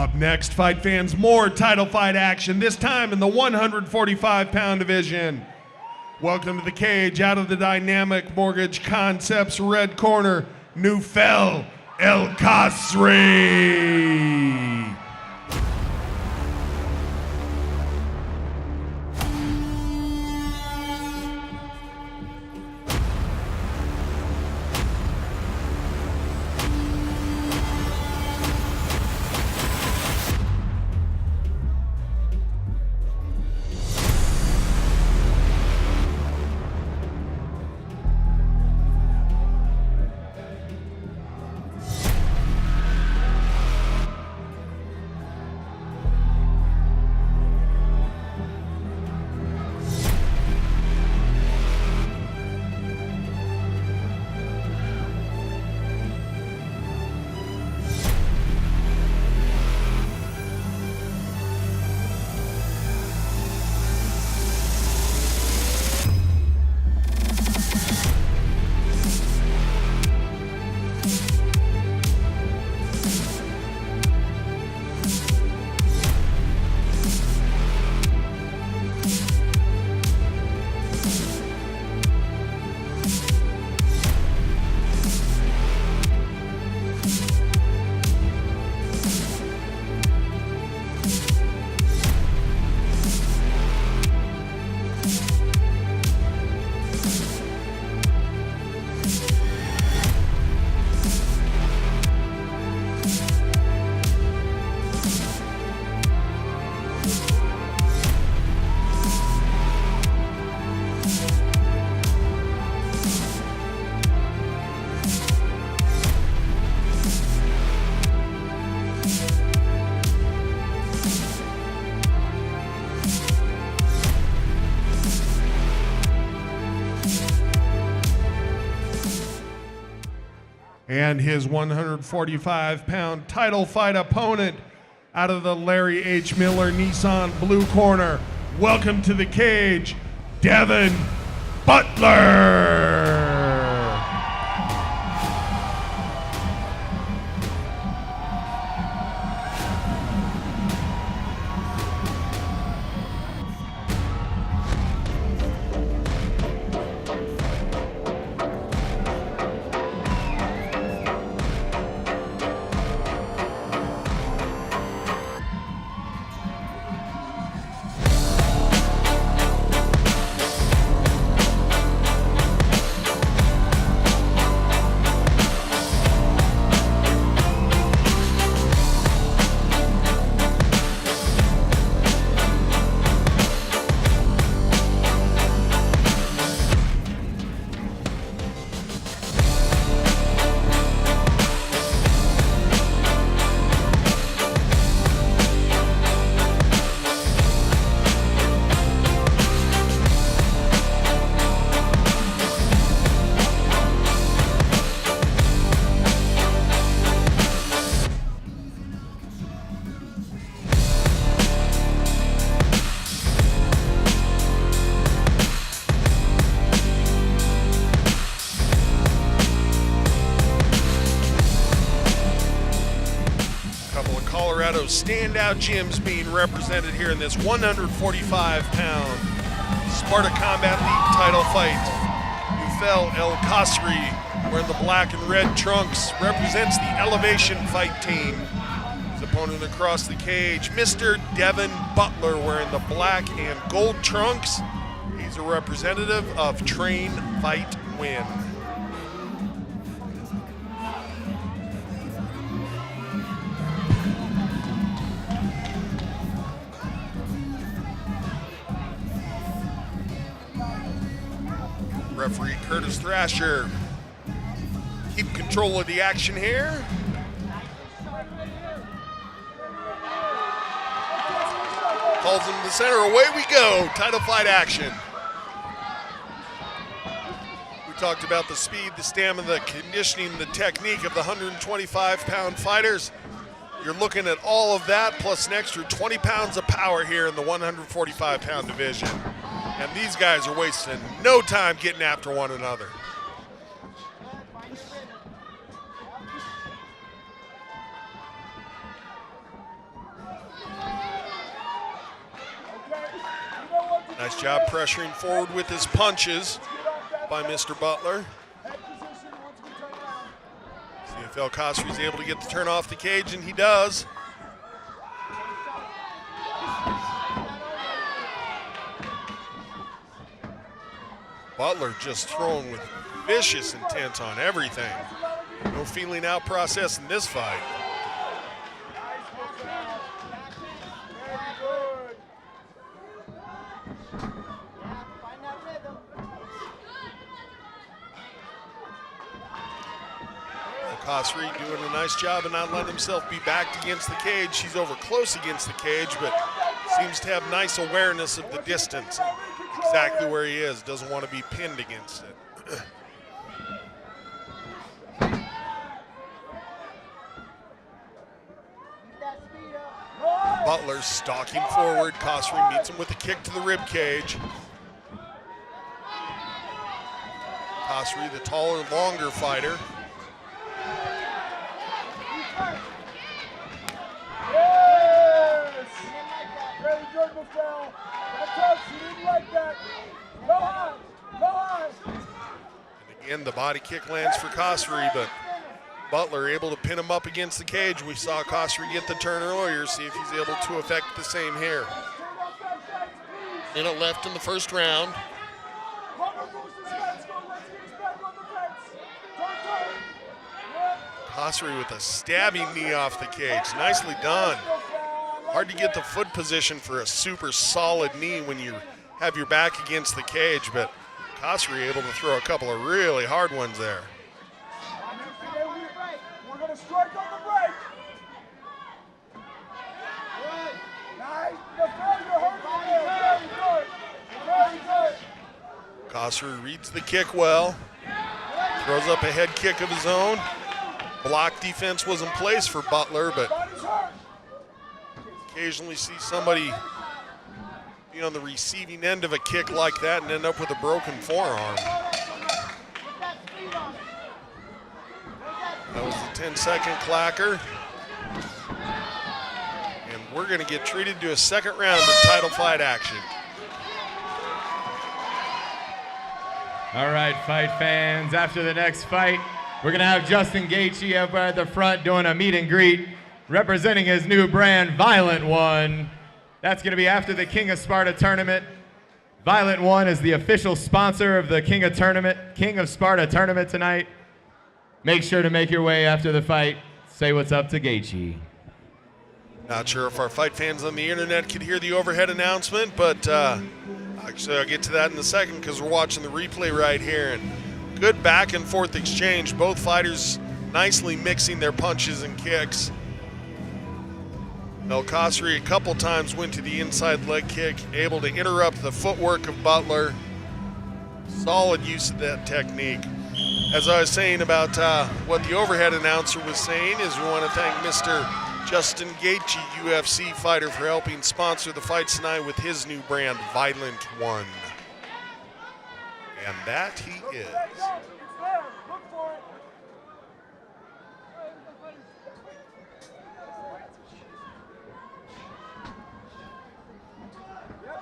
Up next, fight fans, more title fight action, this time in the 145-pound division. Welcome to the cage, out of the Dynamic Mortgage Concepts red corner, Noufel El Kasri. And his 145-pound title fight opponent, out of the Larry H. Miller Nissan blue corner, welcome to the cage, Devon Butler. Colorado standout gyms being represented here in this 145-pound Sparta Combat League title fight. Noufel El Kasri, wearing the black and red trunks, represents the Elevation Fight team. His opponent across the cage, Mr. Devon Butler, wearing the black and gold trunks. He's a representative of Train, Fight, Win. Referee Curtis Thrasher keep control of the action here. Calls him to the center, away we go, title fight action. We talked about the speed, the stamina, the conditioning, the technique of the 125-pound fighters. You're looking at all of that, plus an extra 20 pounds of power here in the 145-pound division. And these guys are wasting no time getting after one another. Nice job pressuring forward with his punches by Mr. Butler. See if El Kasri's able to get the turn off the cage, and he does. Butler just throwing with vicious intent on everything. No feeling out process in this fight. Kasri doing a nice job of not letting himself be backed against the cage. He's over close against the cage, but seems to have nice awareness of the distance. Exactly where he is, doesn't want to be pinned against it. Butler stalking forward. Kasri meets him with a kick to the rib cage. Kasri, the taller, longer fighter. Yes! Very good, Noufel. That's us. He didn't like that. Go high. Go high. And again, the body kick lands for Kasri, but Butler able to pin him up against the cage. We saw Kasri get the turn earlier. See if he's able to effect the same here. Minute left in the first round. Kasri with a stabbing knee off the cage. Nicely done. Hard to get the foot position for a super solid knee when you have your back against the cage, but Kasri able to throw a couple of really hard ones there. We're going to strike on the break. Nice. Very good. Very good. Kasri reads the kick well. Throws up a head kick of his own. Block defense was in place for Butler, but occasionally see somebody be on the receiving end of a kick like that and end up with a broken forearm. That was the 10-second clacker. And we're going to get treated to a second round of title fight action. All right, fight fans, after the next fight, we're going to have Justin Gaethje up at the front doing a meet and greet, representing his new brand, Violent One. That's going to be after the King of Sparta tournament. Violent One is the official sponsor of the King of Sparta tournament tonight. Make sure to make your way after the fight. Say what's up to Gaethje. Not sure if our fight fans on the internet could hear the overhead announcement, but actually I'll get to that in a second because we're watching the replay right here. And good back and forth exchange. Both fighters nicely mixing their punches and kicks. El Kasri a couple times went to the inside leg kick, able to interrupt the footwork of Butler. Solid use of that technique. As I was saying about what the overhead announcer was saying is we want to thank Mr. Justin Gaethje, UFC fighter, for helping sponsor the fights tonight with his new brand, Violent One. And that he is.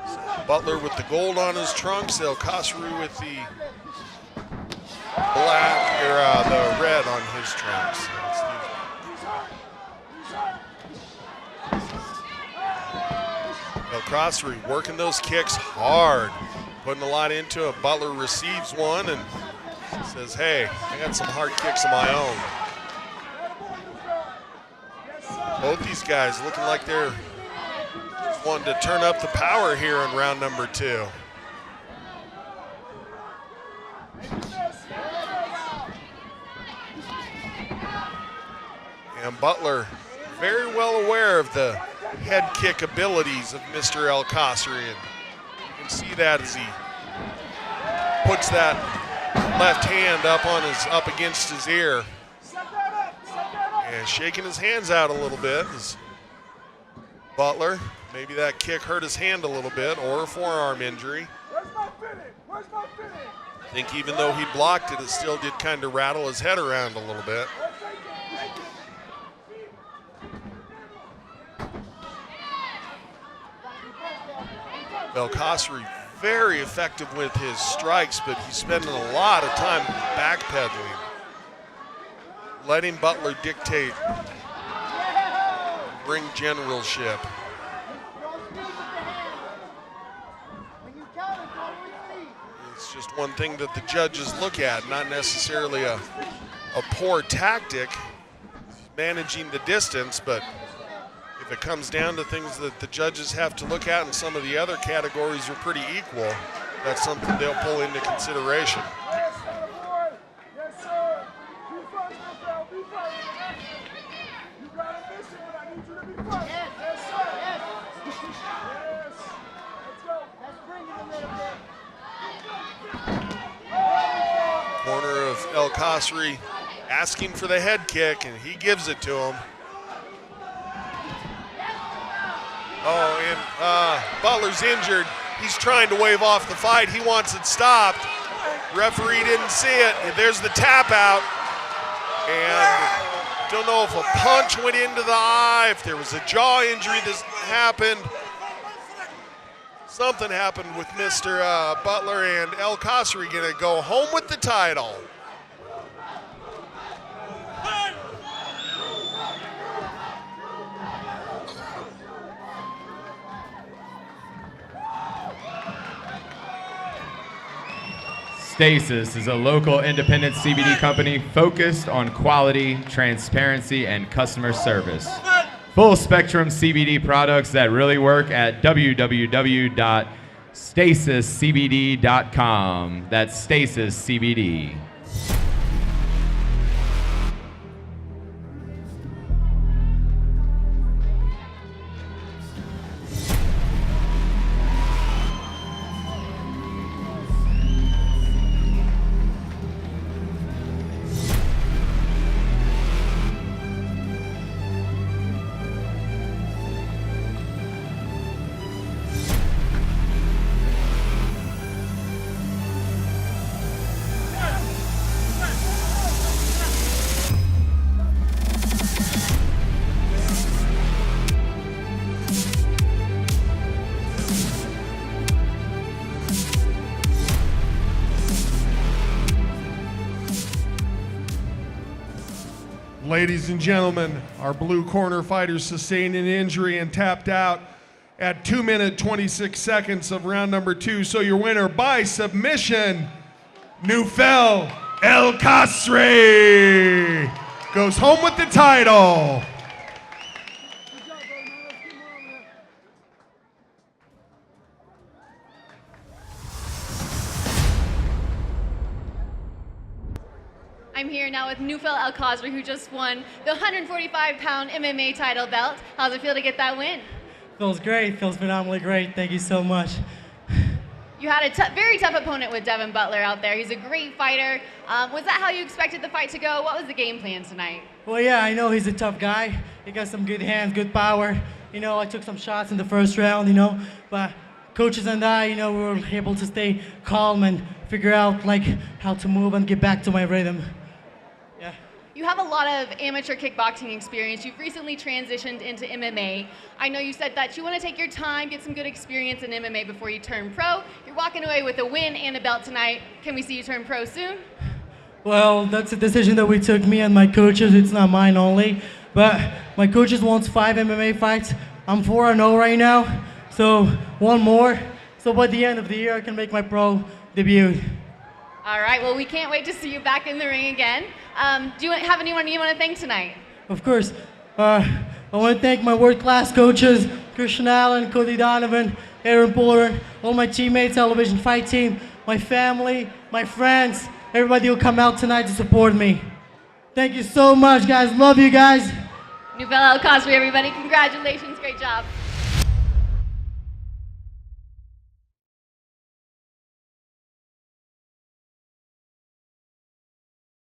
So Butler with the gold on his trunks, El Kasri with the black, or the red on his trunks. El Kasri working those kicks hard, putting a lot into it. Butler receives one and says, hey, I got some hard kicks of my own. Both these guys looking like they're just wanting to turn up the power here in round number 2. And Butler very well aware of the head kick abilities of Mr. El Kasri, and you can see that as he puts that left hand up against his ear and shaking his hands out a little bit. As Butler, maybe that kick hurt his hand a little bit or a forearm injury. I think even though he blocked it, it still did kind of rattle his head around a little bit. El Kasri very effective with his strikes, but he's spending a lot of time backpedaling, letting Butler dictate ring generalship. It's just one thing that the judges look at, not necessarily a poor tactic, managing the distance, but if it comes down to things that the judges have to look at and some of the other categories are pretty equal, that's something they'll pull into consideration. Yes, boy. Yes, sir. Be first, Noufel. Be first. You got a mission, but I need you to be first. Yes, sir. Yes. Yes. Let's go. Let's bring it a little bit. Corner of El Kasri asking for the head kick, and he gives it to him. Oh, and Butler's injured. He's trying to wave off the fight. He wants it stopped. Referee didn't see it. And there's the tap out. And don't know if a punch went into the eye, if there was a jaw injury that happened. Something happened with Mr. Butler, and El Kasri gonna go home with the title. Stasis is a local independent CBD company focused on quality, transparency, and customer service. Full spectrum CBD products that really work at www.stasiscbd.com. That's Stasis CBD. Ladies and gentlemen, our blue corner fighter sustained an injury and tapped out at 2 minutes 26 seconds of round number 2. So your winner by submission, Noufel El Kasri, goes home with the title. I'm here now with Noufel El Kasri, who just won the 145-pound MMA title belt. How's it feel to get that win? Feels great. Feels phenomenally great. Thank you so much. You had a very tough opponent with Devon Butler out there. He's a great fighter. Was that how you expected the fight to go? What was the game plan tonight? Well, yeah, I know he's a tough guy. He got some good hands, good power. You know, I took some shots in the first round, you know, but coaches and I, you know, we were able to stay calm and figure out, like, how to move and get back to my rhythm. Yeah. You have a lot of amateur kickboxing experience. You've recently transitioned into MMA. I know you said that you want to take your time, get some good experience in MMA before you turn pro. You're walking away with a win and a belt tonight. Can we see you turn pro soon? Well, that's a decision that we took, me and my coaches. It's not mine only. But my coaches wants 5 MMA fights. I'm 4-0 right now, so one more. So by the end of the year, I can make my pro debut. All right, well, we can't wait to see you back in the ring again. Do you have anyone you want to thank tonight? Of course. I want to thank my world-class coaches, Christian Allen, Cody Donovan, Aaron Porter, all my teammates, Elevation Fight Team, my family, my friends, everybody who come out tonight to support me. Thank you so much, guys. Love you guys. Noufel El Kasri, everybody. Congratulations. Great job.